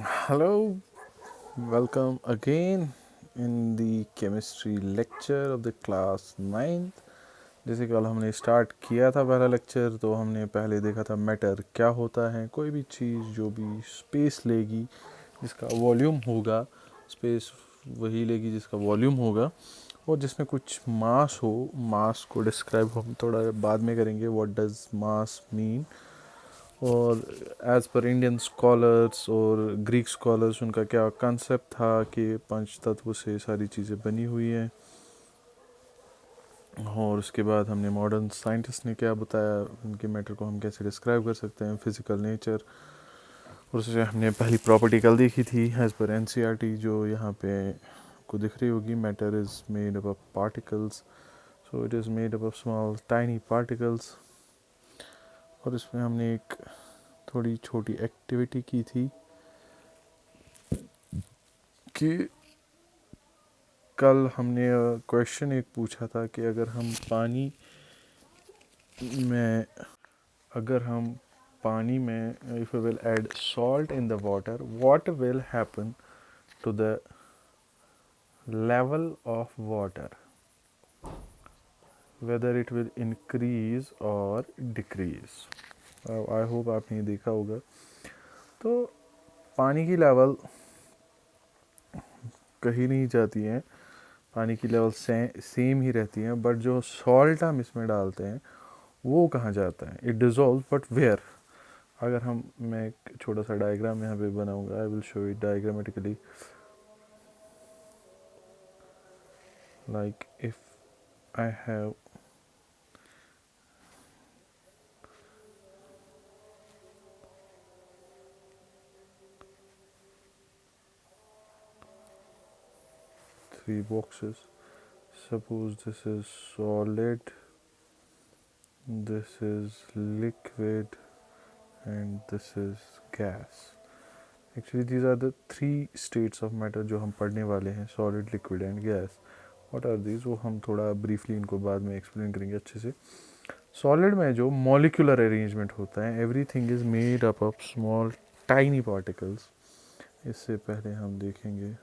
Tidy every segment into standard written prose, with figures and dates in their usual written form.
Hello, welcome again in the chemistry lecture of the class 9th। जैसे कल हमने start किया था पहला लेक्चर, तो हमने पहले देखा था मैटर क्या होता है। कोई भी चीज़ जो भी स्पेस लेगी जिसका वॉल्यूम होगा, स्पेस वही लेगी जिसका वॉल्यूम होगा, और जिसमें कुछ मास हो। मास को डिस्क्राइब हम थोड़ा बाद में करेंगे, व्हाट डज मास मीन। और एज़ पर इंडियन स्कॉलर्स और ग्रीक स्कॉलर्स उनका क्या कंसेप्ट था कि पंच तत्व से सारी चीज़ें बनी हुई हैं। और उसके बाद हमने मॉडर्न साइंटिस्ट ने क्या बताया, उनके मैटर को हम कैसे डिस्क्राइब कर सकते हैं, फिज़िकल नेचर। और उससे हमने पहली प्रॉपर्टी कल देखी थी एज़ पर एनसीईआरटी, जो यहाँ पे को दिख रही होगी। Matter is made up of particles, so it is made up of small tiny particles. और इसमें हमने एक थोड़ी छोटी एक्टिविटी की थी कि कल हमने क्वेश्चन एक पूछा था कि में अगर हम पानी में if we will add salt in the water, what will happen to the level of water, whether it will increase और डिक्रीज। आई होप आपने देखा होगा। तो पानी की लेवल कहीं नहीं जाती है, पानी की लेवल सेम ही रहती है, बट जो सॉल्ट हम इसमें डालते हैं वो कहाँ जाता है, इट डिज़ोल्व, बट वेयर। अगर हम मैं एक छोटा सा डायग्राम यहाँ पे बनाऊंगा, I will show it diagrammatically. Like if I have three boxes, suppose this is solid, this is liquid, and this is gas. Actually these are the three states of matter जो हम पढ़ने वाले हैं, solid, liquid and gas. What are these, वो हम थोड़ा briefly इनको बाद में एक्सप्लेन करेंगे अच्छे से। सॉलिड में जो मॉलिक्यूलर अरेंजमेंट होता है, everything is made up of small tiny particles. इससे पहले हम देखेंगे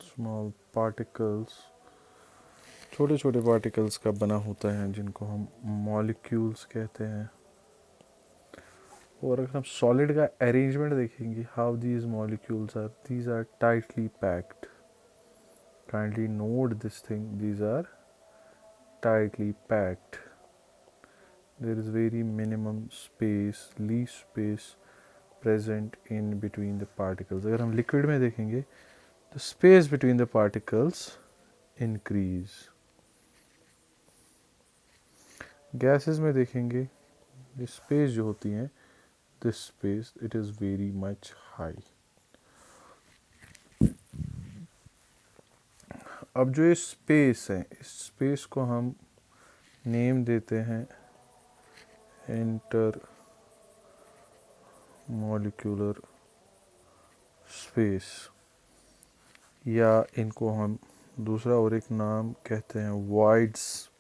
स्मॉल पार्टिकल्स, छोटे छोटे पार्टिकल्स का बना होता है जिनको हम मॉलिक्यूल्स कहते हैं। और अगर हम सॉलिड का अरेंजमेंट देखेंगे, how these molecules are, these are tightly packed. Kindly note this thing, these are tightly packed. There is very minimum space, least space present in between the particles. अगर हम liquid में देखेंगे तो space between the particles increase. Gases में देखेंगे ये space जो होती हैं, this space it is very much high. अब जो ये स्पेस है, इस स्पेस को हम नेम देते हैं इंटर मॉलिक्यूलर स्पेस, या इनको हम दूसरा और एक नाम कहते हैं वॉइड्स।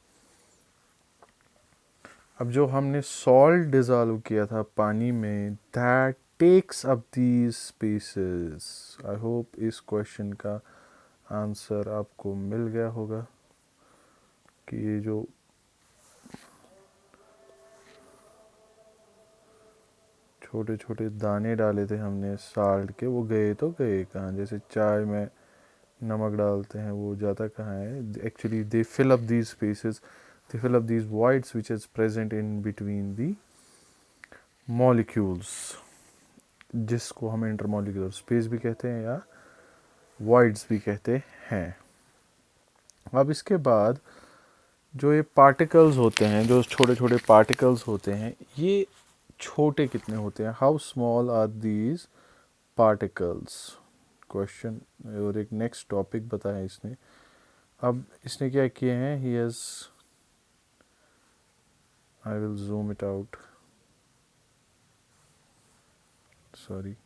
अब जो हमने सॉल्ट डिज़ोल्व किया था पानी में, that takes up these spaces. I hope इस क्वेश्चन का आंसर आपको मिल गया होगा कि ये जो छोटे छोटे दाने डाले थे हमने साल्ट के, वो गए तो गए कहाँ। जैसे चाय में नमक डालते हैं, वो जाता कहाँ है। Actually they fill up these spaces, they fill up these voids which is present in between the molecules, जिसको हम इंटरमॉलिक्यूलर स्पेस भी कहते हैं या voids भी कहते हैं। अब इसके बाद जो ये पार्टिकल्स होते हैं, जो छोटे छोटे पार्टिकल्स होते हैं, ये छोटे कितने होते हैं, how small are these particles, question. और एक नेक्स्ट टॉपिक बताया इसने। अब इसने क्या किए हैं, he has, I will zoom it out, sorry.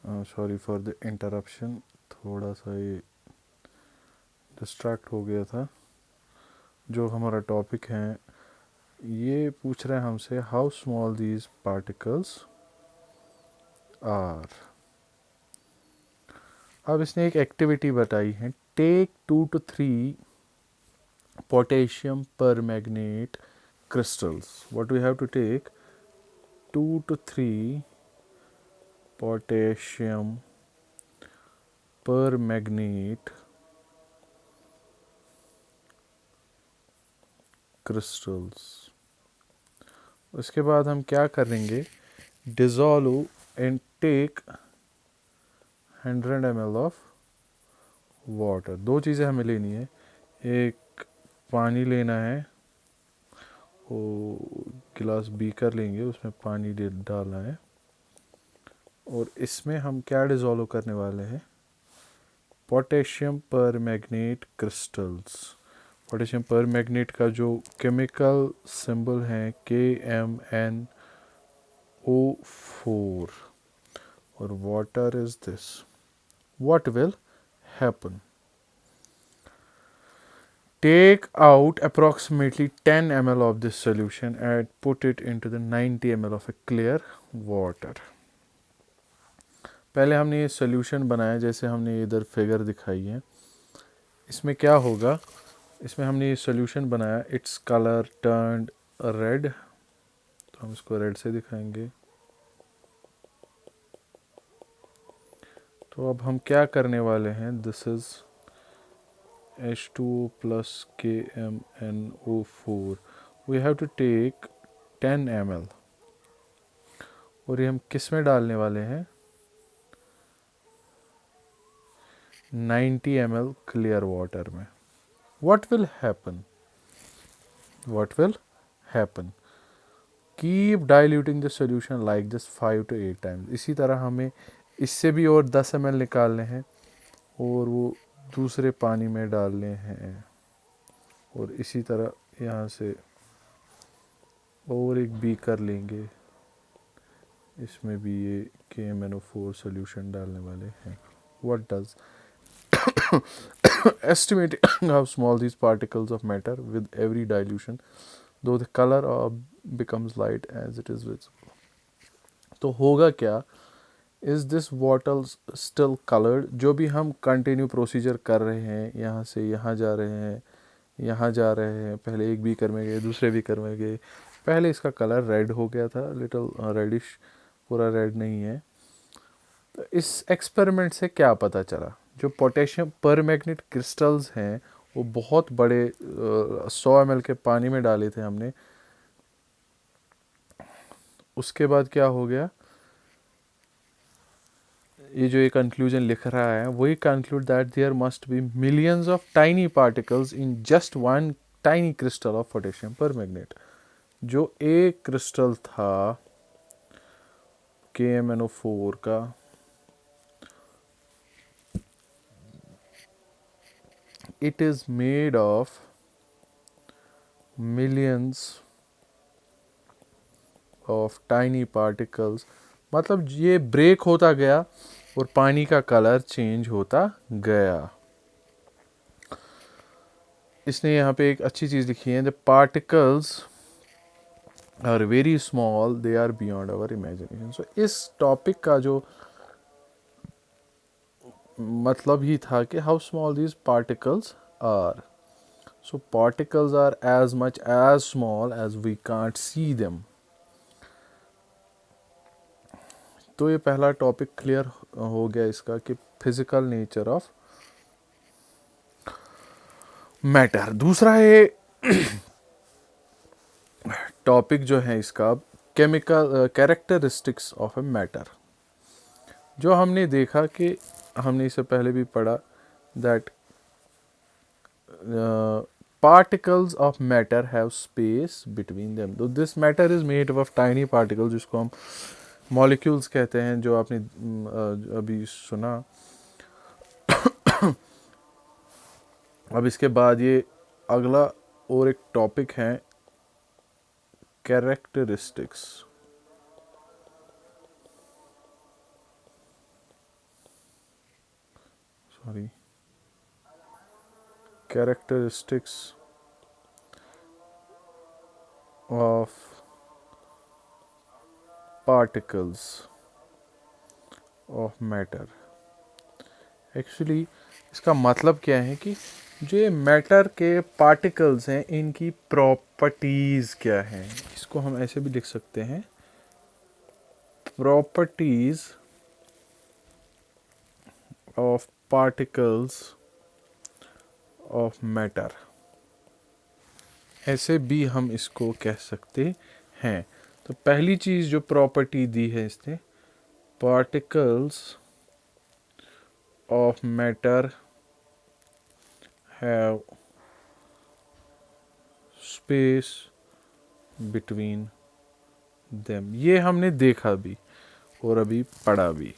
Sorry for the interruption, थोड़ा सा ये डिस्ट्रैक्ट हो गया था। जो हमारा टॉपिक है ये पूछ रहे हैं हमसे how small these particles are. अब इसने एक एक्टिविटी बताई है, take 2 to 3 potassium permanganate crystals. What we have to take? 2 to 3 potassium permanganate crystals. उसके बाद हम क्या करेंगे, dissolve and take 100 ml of water. दो चीज़ें हमें लेनी है, एक पानी लेना है, वो गिलास बीकर लेंगे, उसमें पानी डालना है, और इसमें हम क्या डिज़ोल्व करने वाले हैं, potassium permanganate crystals. Potassium permanganate का जो केमिकल सिंबल है KMnO4 और water is this. What will happen? Take out approximately 10 ml of this solution and put it into the 90 ml of a clear water. पहले हमने ये solution बनाया, जैसे हमने इधर फिगर दिखाई है। इसमें क्या होगा, इसमें हमने ये सोल्यूशन बनाया, इट्स कलर टर्न्ड रेड, तो हम इसको रेड से दिखाएंगे। तो अब हम क्या करने वाले हैं, this is H2O plus KMnO4. We have to take 10 ml और ये हम किस में डालने वाले हैं, 90 ml clear water में। What will happen? What will happen? Keep diluting the solution like this 5 to 8 times. इसी तरह हमें इससे भी और 10 ml निकालने हैं और वो दूसरे पानी में डालने हैं, और इसी तरह यहाँ से और एक बीकर लेंगे, इसमें भी ये KMnO4 solution डालने वाले हैं। What does? Estimating how small these particles of matter with every dilution, though the color becomes light as it is visible. तो होगा क्या, is this water still coloured? जो भी हम कंटिन्यू प्रोसीजर कर रहे हैं, यहाँ से यहाँ जा रहे हैं, यहाँ जा रहे हैं, पहले एक बीकर में गए, दूसरे बीकर में गए, पहले इसका कलर रेड हो गया था, लिटिल रेडिश, पूरा रेड नहीं है। तो इस एक्सपेरिमेंट से क्या पता चला, जो पोटेशियम परमैंगनेट क्रिस्टल्स हैं वो बहुत बड़े 100 ml के पानी में डाले थे हमने। उसके बाद क्या हो गया, ये जो ये कंक्लूजन लिख रहा है वही conclude that there must be millions of tiny particles in just one tiny crystal of potassium permanganate. जो एक क्रिस्टल था KMnO4 का, it is made of millions of tiny particles. मतलब ये ब्रेक होता गया और पानी का कलर चेंज होता गया। इसने यहाँ पे एक अच्छी चीज़ लिखी है, the particles are very small, they are beyond our imagination. So इस टॉपिक का जो मतलब ही था कि how small these particles are. So particles are as much as small as we can't see them. तो ये पहला टॉपिक क्लियर हो गया इसका कि फिजिकल नेचर ऑफ मैटर। दूसरा है टॉपिक जो है इसका, chemical characteristics of a matter. जो हमने देखा कि हमने इससे पहले भी पढ़ा that particles of matter have space between them. तो this matter is made of tiny particles, जिसको हम मॉलिक्यूल्स कहते हैं, जो आपने अभी सुना। अब इसके बाद ये अगला और एक टॉपिक है characteristics sorry, characteristics of particles of matter। Actually इसका मतलब क्या है कि जो ये मैटर के पार्टिकल्स हैं इनकी प्रॉपर्टीज़ क्या हैं। इसको हम ऐसे भी लिख सकते हैं, properties of particles of matter, ऐसे भी हम इसको कह सकते हैं। तो पहली चीज़ जो प्रॉपर्टी दी है इसने, particles of matter have space between them. ये हमने देखा भी और अभी पढ़ा भी।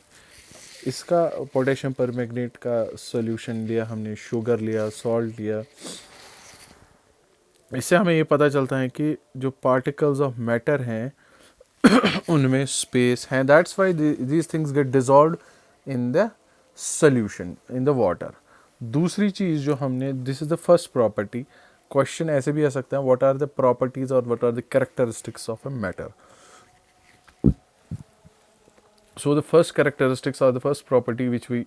इसका पोटेशियम परमैंगनेट का सॉल्यूशन लिया हमने, शुगर लिया, सॉल्ट लिया। इससे हमें ये पता चलता है कि जो पार्टिकल्स ऑफ मैटर हैं उनमें स्पेस है। That's why these things get dissolved in the solution in the water. दूसरी चीज़ जो हमने, this is the first property. Question ऐसे भी आ सकता है, व्हाट आर द प्रॉपर्टीज और what are the characteristics of a matter. So the first characteristics और the first property which we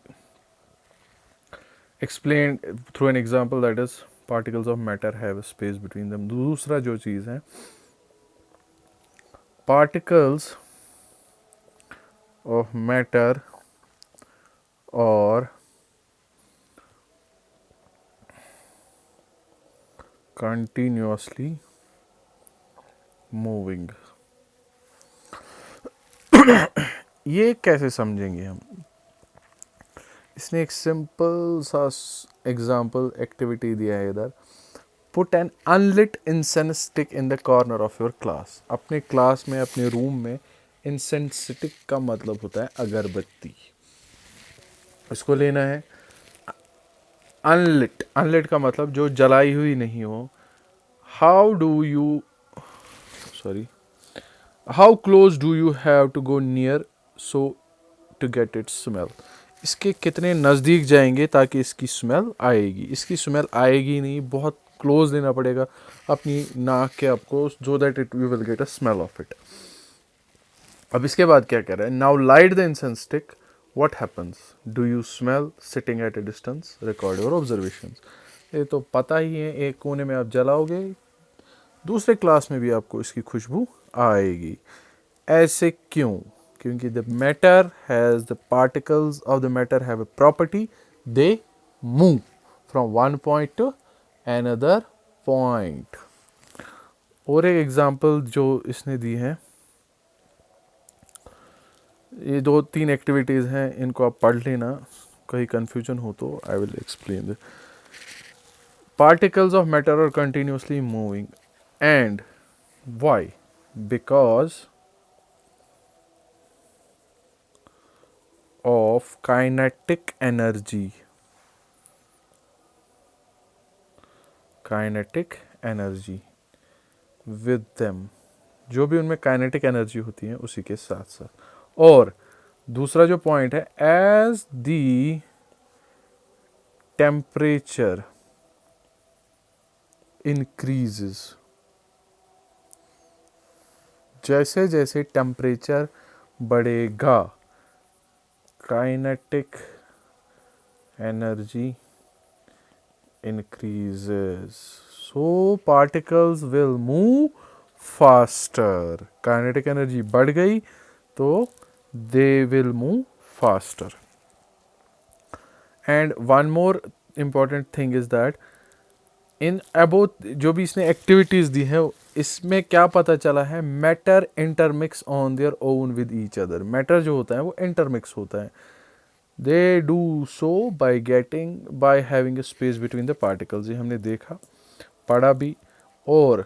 explained through an example, that is particles of matter have a space between them। दूसरा जो चीज़ है, particles of matter or continuously moving। ये कैसे समझेंगे हम? इसने एक सिंपल सा एग्जाम्पल एक्टिविटी दिया है इधर। Put an unlit incense stick in the corner of your class. अपने क्लास में, अपने रूम में, इंसेंस स्टिक का मतलब होता है अगरबत्ती। इसको लेना है अनलिट। अनलिट का मतलब जो जलाई हुई नहीं हो। How do you, sorry, how close do you have to go near so to get it smell. इसके कितने नज़दीक जाएंगे ताकि इसकी स्मेल आएगी। इसकी स्मेल आएगी नहीं, बहुत क्लोज लेना पड़ेगा अपनी नाक के आपको, so that it you will get a smell of it. अब इसके बाद क्या कह रहा है, now light the incense stick, what happens, do you smell sitting at a distance, record your observations. ये तो पता ही है, एक कोने में आप जलाओगे, दूसरे क्लास में भी आपको इसकी खुशबू आएगी। ऐसे क्यों? क्योंकि the matter has, the particles of the matter have a property, they move from one point two another point. और एक एग्जांपल जो इसने दी है, ये 2-3 एक्टिविटीज़ हैं, इनको आप पढ़ लेना, कहीं कन्फ्यूजन हो तो I will explain. Particles of matter are continuously moving and why, because of kinetic energy। kinetic energy with them, जो भी उनमें काइनेटिक एनर्जी होती है उसी के साथ साथ। और दूसरा जो पॉइंट है, एज द टेम्परेचर इंक्रीजेस, जैसे जैसे टेम्परेचर बढ़ेगा, kinetic energy increases, so particles will move faster। Kinetic energy बढ़ गई तो they will move faster। and one more important thing is that in about जो भी इसने एक्टिविटीज़ दी है, इसमें क्या पता चला है, matter intermix on their own with each other. Matter जो होता है वो इंटरमिक्स होता है, they do so by having a space between the particles। ये हमने देखा, पढ़ा भी। और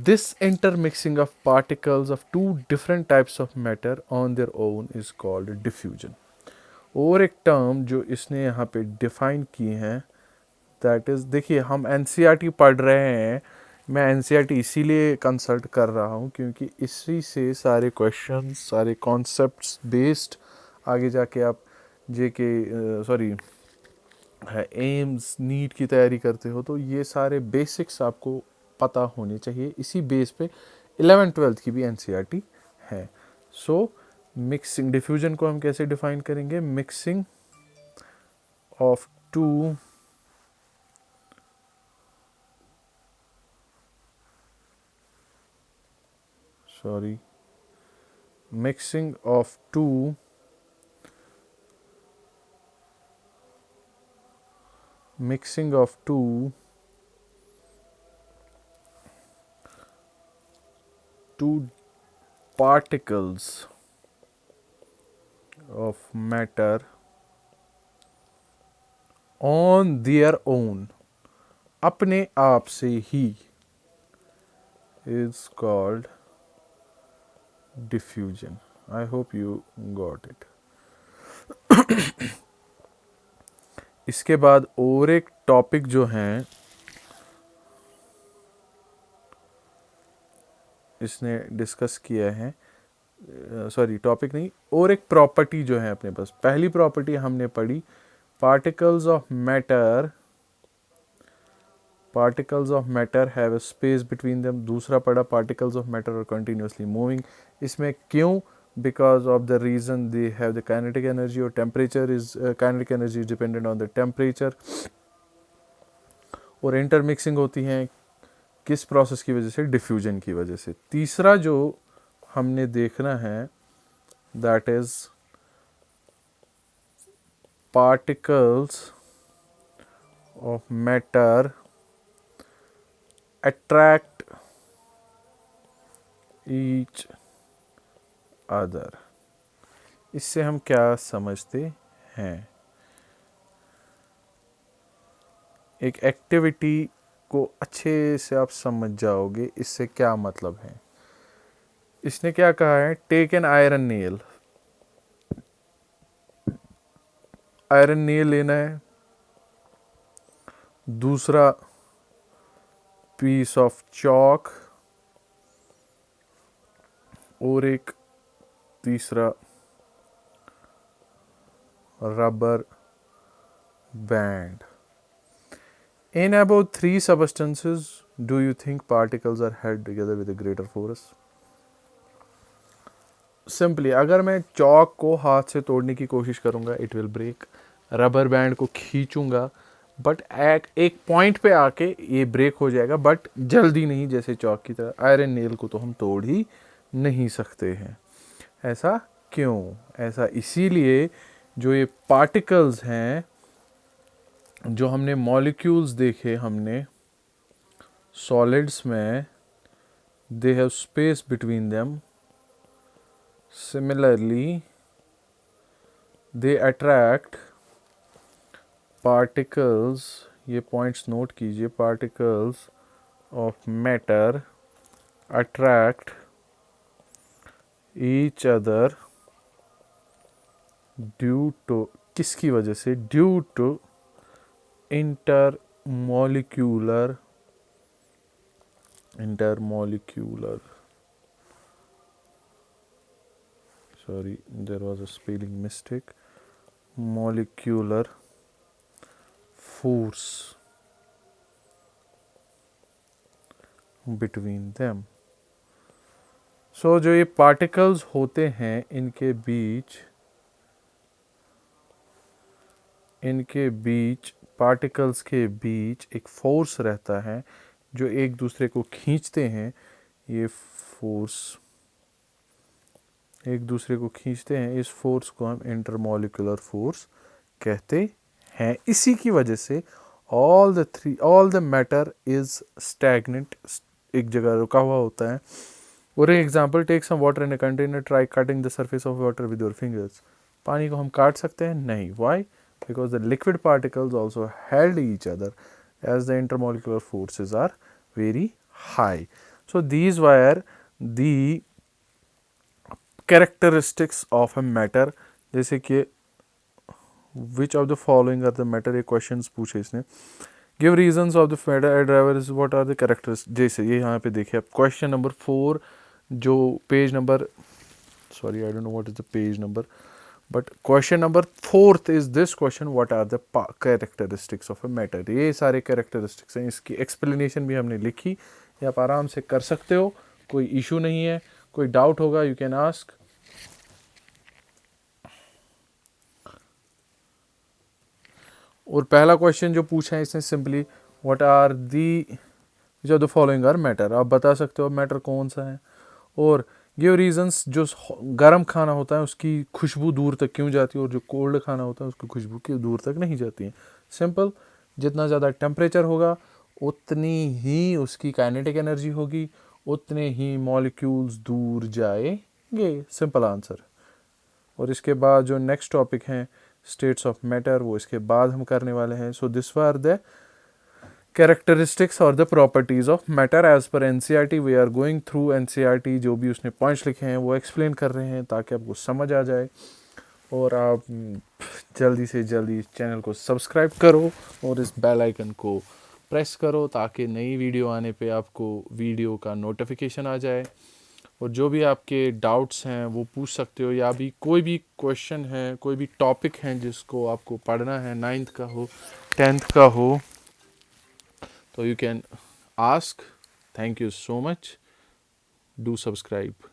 this intermixing of particles of two different types of matter on their own is called diffusion। और एक टर्म जो इसने यहाँ पे डिफाइन की है, दैट इज़, देखिए हम NCERT पढ़ रहे हैं, मैं NCERT इसीलिए कंसल्ट कर रहा हूँ क्योंकि इसी से सारे क्वेश्चन, सारे कॉन्सेप्ट्स बेस्ड आगे जाके आप एम्स नीट की तैयारी करते हो, तो ये सारे बेसिक्स आपको पता होने चाहिए। इसी बेस पे 11th-12th की भी एनसीईआरटी है। सो मिक्सिंग डिफ्यूजन को हम कैसे डिफाइन करेंगे? Mixing of two mixing of two particles of matter on their own, अपने आप से ही, is called diffusion. I hope you got it. इसके बाद और एक टॉपिक जो है इसने डिस्कस किया है, टॉपिक नहीं, और एक प्रॉपर्टी जो है अपने पास। पहली प्रॉपर्टी हमने पढ़ी particles of matter have a space between them. दूसरा पढ़ा particles of matter are continuously moving. इसमें क्यों? Because of the reason they have the kinetic energy, और kinetic energy is dependent on the temperature. और intermixing होती है किस process की वजह से? डिफ्यूजन की वजह से। तीसरा जो हमने देखना है that is particles of matter attract each other. इससे हम क्या समझते हैं? एक एक्टिविटी को अच्छे से आप समझ जाओगे इससे क्या मतलब है। इसने क्या कहा है? टेक एन आयरन नेल लेना है, दूसरा पीस ऑफ चॉक, और एक तीसरा rubber band. In about 3 substances, do you think particles are held together with a greater force? Simply, अगर मैं चॉक को हाथ से तोड़ने की कोशिश करूँगा it will break, rubber band को खींचूंगा बट एक पॉइंट पे आके ये ब्रेक हो जाएगा, बट जल्दी नहीं जैसे चॉक की तरह। आयरन नेल को तो हम तोड़ ही नहीं सकते हैं। ऐसा क्यों? ऐसा इसीलिए जो ये पार्टिकल्स हैं, जो हमने मॉलिक्यूल्स देखे हमने सॉलिड्स में, they have space between them. Similarly they attract particles, ये पॉइंट्स नोट कीजिए, particles of matter attract each other due to, किसकी वजह से? Due to intermolecular sorry, there was a spelling mistake, molecular force between them. So जो ये particles होते हैं इनके बीच पार्टिकल्स के बीच एक फोर्स रहता है जो एक दूसरे को खींचते हैं। ये फोर्स एक दूसरे को खींचते हैं, इस फोर्स को हम इंटरमॉलिक्यूलर फोर्स कहते हैं। इसी की वजह से all the matter is stagnant, एक जगह रुका हुआ होता है। और एक example, take some water in a container, try cutting the surface of water with your fingers. पानी को हम काट सकते हैं? नहीं। Why? Because the liquid particles also held each other as the intermolecular forces are very high. So these were the characteristics of a matter. जैसे कि which of the following are the matter, ये questions पूछे इसने। Give reasons of the matter drivers, what are the characteristics। जैसे ये यहाँ पे देखिए आप क्वेश्चन नंबर 4 जो page number, sorry I don't know what is the page number, but question number 4 is this question, what are the characteristics of a matter. ये सारे characteristics हैं, इसकी एक्सप्लेनेशन भी हमने लिखी, ये आप आराम से कर सकते हो, कोई इशू नहीं है। कोई डाउट होगा यू कैन आस्क। और पहला क्वेश्चन जो पूछा है इसने सिंपली व्हाट आर दी जो द फॉलोइंग आर मैटर, आप बता सकते हो मैटर कौन सा है। और गिव रीजंस, जो गर्म खाना होता है उसकी खुशबू दूर तक क्यों जाती है और जो कोल्ड खाना होता है उसकी खुशबू क्यों दूर तक नहीं जाती है। सिंपल, जितना ज़्यादा टेम्परेचर होगा उतनी ही उसकी काइनेटिक एनर्जी होगी, उतने ही मॉलिक्यूल्स दूर जाएंगे। Simple answer. और इसके बाद जो नेक्स्ट टॉपिक है स्टेट्स ऑफ मैटर, वो इसके बाद हम करने वाले हैं। So this were the characteristics और the properties of matter as per NCERT. We are going through NCERT, जो भी उसने पॉइंट्स लिखे हैं वो एक्सप्लेन कर रहे हैं ताकि आपको समझ आ जाए। और आप जल्दी से जल्दी चैनल को सब्सक्राइब करो और इस बेल आइकन को प्रेस करो ताकि नई वीडियो आने पे आपको वीडियो का नोटिफिकेशन आ जाए। और जो भी आपके डाउट्स हैं वो पूछ सकते हो, या भी कोई भी क्वेश्चन है, कोई भी टॉपिक है जिसको आपको पढ़ना है, 9th का हो 10th का हो, तो you can ask. Thank you so much. Do subscribe.